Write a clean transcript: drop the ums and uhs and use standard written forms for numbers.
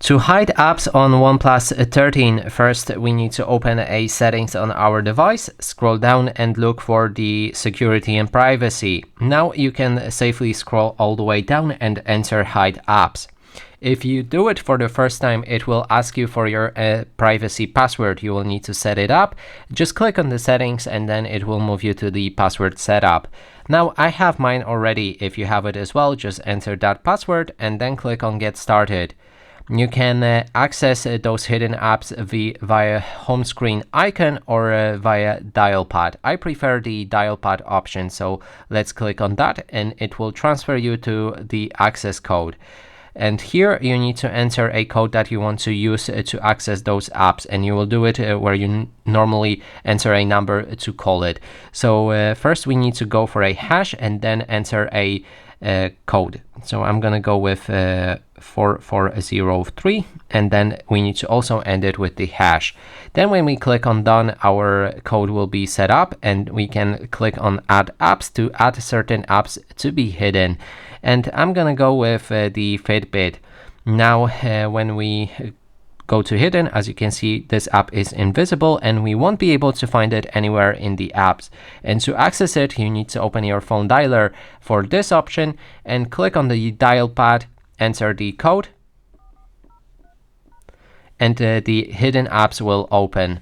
To hide apps on OnePlus 13, first we need to open a settings on our device, scroll down and look for the security and privacy. Now you can safely scroll all the way down and enter hide apps. If you do it for the first time, it will ask you for your privacy password. You will need to set it up. Just click on the settings and then it will move you to the password setup. Now I have mine already. If you have it as well, just enter that password and then click on get started. You can access those hidden apps via home screen icon or via dial pad. I prefer the dial pad option, so let's click on that and it will transfer you to the access code. And here you need to enter a code that you want to use to access those apps, and you will do it where you normally enter a number to call it. So first we need to go for a hash and then enter a code. So I'm gonna go with 4403, and then we need to also end it with the hash. Then when we click on done, our code will be set up and we can click on add apps to add certain apps to be hidden. And I'm gonna go with the Fitbit. Now when we go to hidden, as you can see, this app is invisible and we won't be able to find it anywhere in the apps. And to access it, you need to open your phone dialer for this option and click on the dial pad, enter the code, and the hidden apps will open.